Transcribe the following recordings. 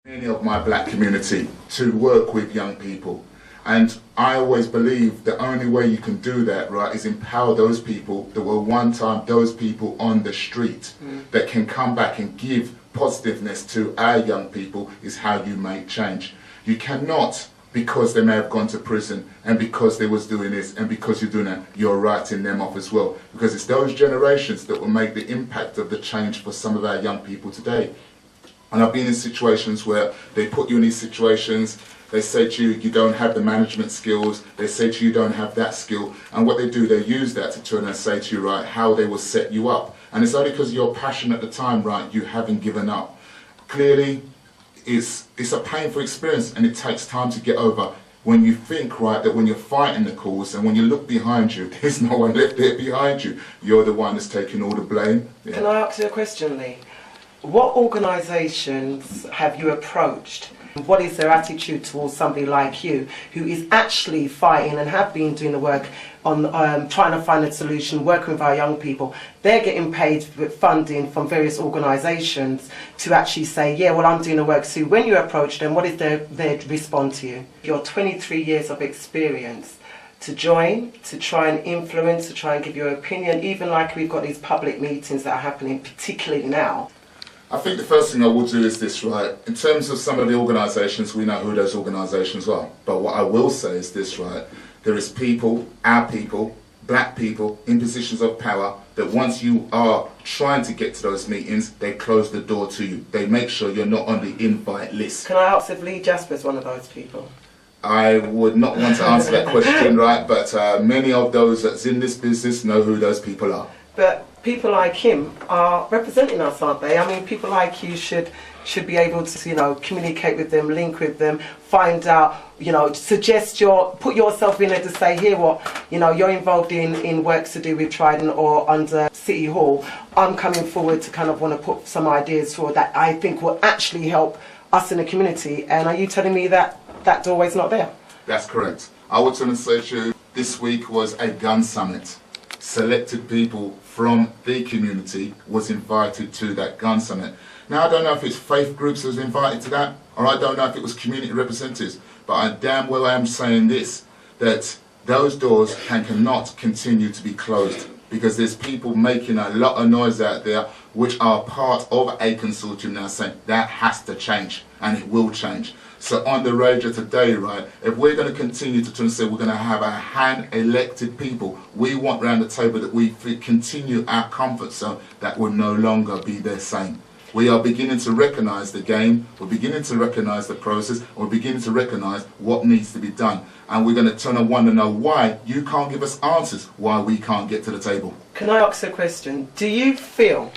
Many of my black community to work with young people, and I always believe the only way you can do that, right, is empower those people that were one time those people on the street that can come back and give positiveness to our young people is how you make change. You cannot, because they may have gone to prison and because they was doing this and because you're doing that, you're writing them off as well, because it's those generations that will make the impact of the change for some of our young people today. And I've been in situations where they put you in these situations, they say to you, you don't have the management skills, they say to you, you don't have that skill, and what they do, they use that to turn and say to you, right, how they will set you up. And it's only because you're passionate at the time, right, you haven't given up. Clearly, it's a painful experience and it takes time to get over. When you think, right, that when you're fighting the cause and when you look behind you, there's no one left there behind you. You're the one that's taking all the blame. Yeah. Can I ask you a question, Lee? What organisations have you approached? What is their attitude towards somebody like you who is actually fighting and have been doing the work on trying to find a solution, working with our young people? They're getting paid with funding from various organisations to actually say, yeah, well, I'm doing the work too. When you approach them, what is their response to you? Your 23 years of experience to join, to try and influence, to try and give your opinion, even like we've got these public meetings that are happening, particularly now. I think the first thing I will do is this, right? In terms of some of the organisations, we know who those organisations are. But what I will say is this, right? There is people, our people, black people in positions of power that once you are trying to get to those meetings, they close the door to you. They make sure you're not on the invite list. Can I ask if Lee Jasper is one of those people? I would not want to answer that question, right? But many of those that's in this business know who those people are. But people like him are representing us, aren't they? I mean, people like you should be able to, you know, communicate with them, link with them, find out, you know, put yourself in there to say, here what, you know, you're involved in works to do with Trident or under City Hall. I'm coming forward to kind of want to put some ideas forward that I think will actually help us in the community. And are you telling me that that doorway's not there? That's correct. I would turn and say to you, this week was a gun summit. Selected people from the community was invited to that gun summit. Now I don't know if it's faith groups that was invited to that, or I don't know if it was community representatives, but I damn well am saying this, that those doors cannot continue to be closed, because there's people making a lot of noise out there which are part of a consortium now saying that has to change, and it will change. So on the radio today, right, if we're going to continue to say we're going to have a hand-elected people, we want round the table that we continue our comfort zone that will no longer be the same. We are beginning to recognise the game, we're beginning to recognise the process, we're beginning to recognise what needs to be done. And we're going to turn and wonder know why you can't give us answers, why we can't get to the table. Can I ask a question? Do you feel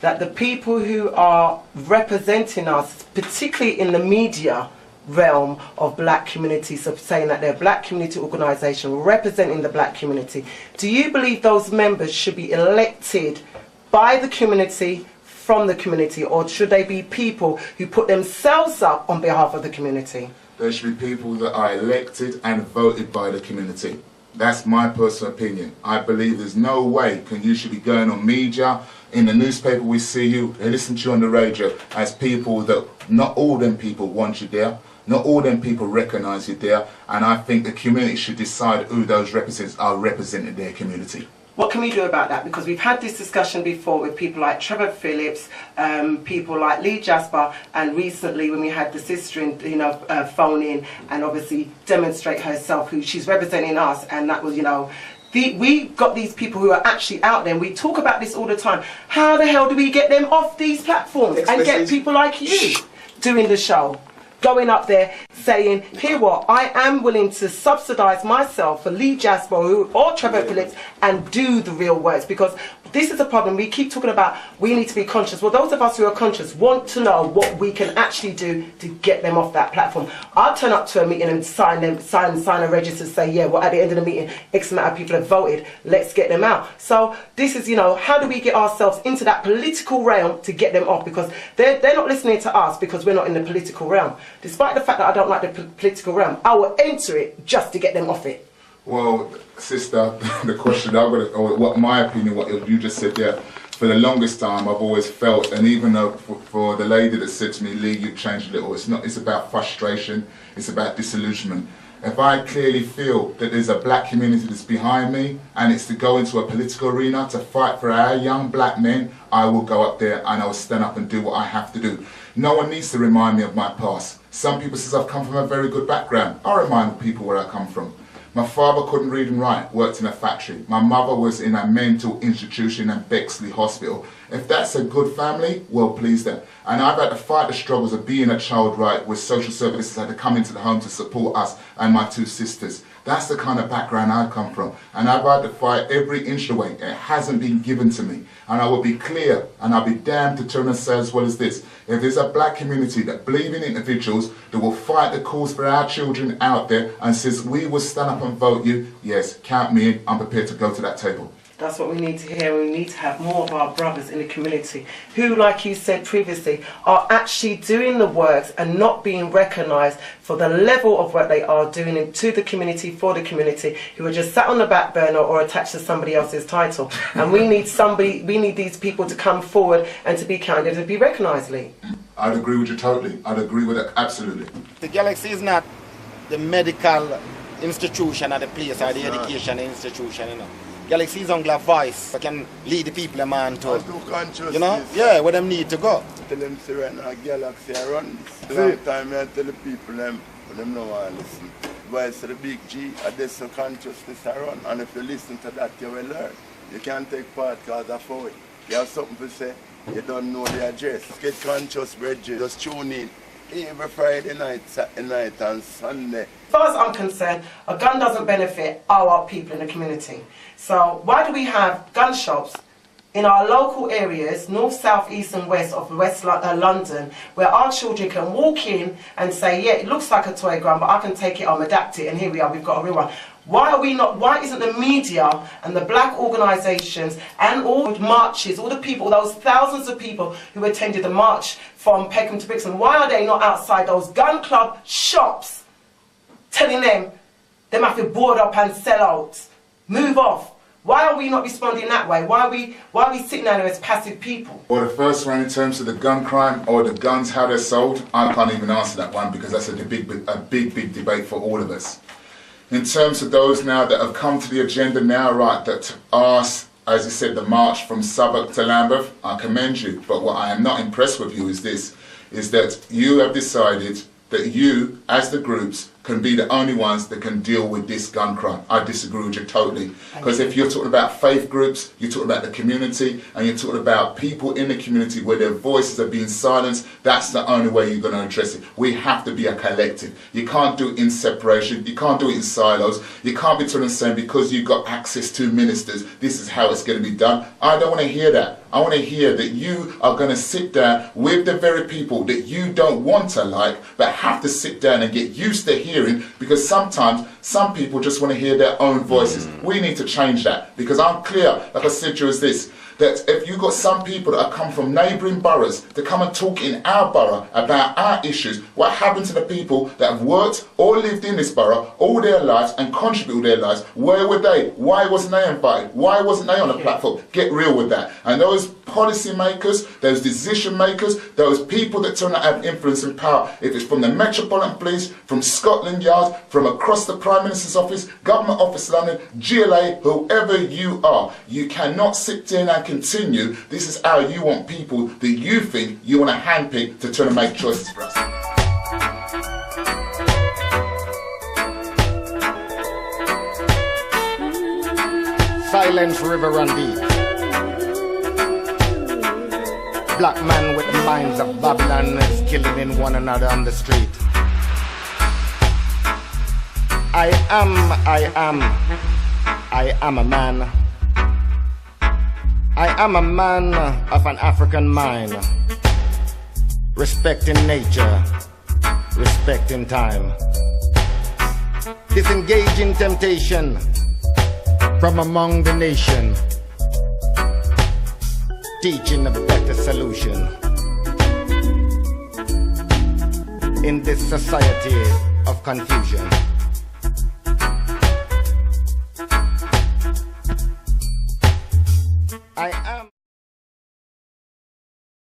that the people who are representing us, particularly in the media realm of black communities, so saying that they're a black community organisation representing the black community, do you believe those members should be elected by the community, from the community, or should they be people who put themselves up on behalf of the community? There should be people that are elected and voted by the community. That's my personal opinion. I believe there's no way you should be going on media, in the newspaper we see you, they listen to you on the radio as people that, not all them people want you there, not all them people recognise you there, and I think the community should decide who those representatives are representing their community. What can we do about that? Because we've had this discussion before with people like Trevor Phillips, people like Lee Jasper, and recently when we had the sister in, you know, phone in and obviously demonstrate herself, who she's representing us, and that was, you know, we've got these people who are actually out there, and we talk about this all the time. How the hell do we get them off these platforms and get people like you doing the show? Going up there saying, here what, I am willing to subsidise myself for Lee Jasper or Trevor Phillips and do the real works, because this is a problem. We keep talking about we need to be conscious. Well, those of us who are conscious want to know what we can actually do to get them off that platform. I'll turn up to a meeting and sign a register, say, yeah, well, at the end of the meeting, X amount of people have voted, let's get them out. So this is, you know, how do we get ourselves into that political realm to get them off? Because they're not listening to us because we're not in the political realm. Despite the fact that I don't like the political realm, I will enter it just to get them off it. Well, sister, the question I'm going to, or what my opinion, what you just said there, for the longest time, I've always felt, and even though for the lady that said to me, Lee, you've changed a little, it's about frustration, it's about disillusionment. If I clearly feel that there's a black community that's behind me and it's to go into a political arena to fight for our young black men, I will go up there and I will stand up and do what I have to do. No one needs to remind me of my past. Some people say I've come from a very good background. I remind people where I come from. My father couldn't read and write, worked in a factory. My mother was in a mental institution in Bexley Hospital. If that's a good family, well, please them. And I've had to fight the struggles of being a child right where social services had to come into the home to support us and my two sisters. That's the kind of background I come from. And I've had to fight every inch of the way. It hasn't been given to me. And I will be clear and I'll be damned determined to say as well as this. If there's a black community that believe in individuals that will fight the cause for our children out there and says we will stand up and vote you, yes, count me in. I'm prepared to go to that table. That's what we need to hear. We need to have more of our brothers in the community who, like you said previously, are actually doing the works and not being recognised for the level of what they are doing to the community, for the community, who are just sat on the back burner or attached to somebody else's title. And we need these people to come forward and to be counted and to be recognised, Lee. I'd agree with you totally. I'd agree with it absolutely. The Galaxy is not the medical institution or the place or the education institution, you know. Galaxy is only a voice that can lead the people man to, you know, yeah, where them need to go. Tell them say right now Galaxy I run this. Long time I tell the people them know I listen. Voice of the big G, there's a consciousness I run, and if you listen to that you will learn. You can't take part because of it. You have something to say, you don't know the address. Get conscious, Bridget. Just tune in every Friday night, Saturday night and Sunday. As far as I'm concerned, a gun doesn't benefit our people in the community. So why do we have gun shops in our local areas, north, south, east and west of West London, where our children can walk in and say, yeah, it looks like a toy gun, but I can take it, I'll adapt it, and here we are, we've got a real one. Why isn't the media and the black organisations and all the marches, all the people, those thousands of people who attended the march from Peckham to Brixton, why are they not outside those gun club shops telling them they have to board up and sell out, move off? Why are we not responding that way? Why are we sitting there as passive people? Well, the first one in terms of the gun crime or the guns, how they're sold, I can't even answer that one because that's a big debate for all of us. In terms of those now that have come to the agenda now, right, that are, as I said, the march from Southwark to Lambeth, I commend you. But what I am not impressed with you is this, is that you have decided that you, as the groups, can be the only ones that can deal with this gun crime. I disagree with you totally. Because if you're talking about faith groups, you're talking about the community, and you're talking about people in the community where their voices are being silenced, that's the only way you're going to address it. We have to be a collective. You can't do it in separation, you can't do it in silos, you can't be telling saying because you've got access to ministers, this is how it's going to be done. I don't want to hear that. I want to hear that you are going to sit down with the very people that you don't want to like, but have to sit down and get used to hearing, because sometimes some people just want to hear their own voices. We need to change that, because I'm clear, like I said to you, is this, that if you've got some people that have come from neighbouring boroughs to come and talk in our borough about our issues, what happened to the people that have worked or lived in this borough all their lives and contributed their lives? Where were they? Why wasn't they invited? Why wasn't they on the platform? Get real with that. And those policy makers, those decision makers, those people that turn out to have influence and power, if it's from the Metropolitan Police, from Scotland Yard, from across the Prime Minister's office, Government Office London, GLA, whoever you are, you cannot sit there and continue. This is how you want people that you think you want to handpick to turn and make choices for us. Silence river run deep. Black man with the minds of Babylon is killing in one another on the street. I am a man. I am a man of an African mind, respecting nature, respecting time, disengaging temptation from among the nation, teaching a better solution in this society of confusion.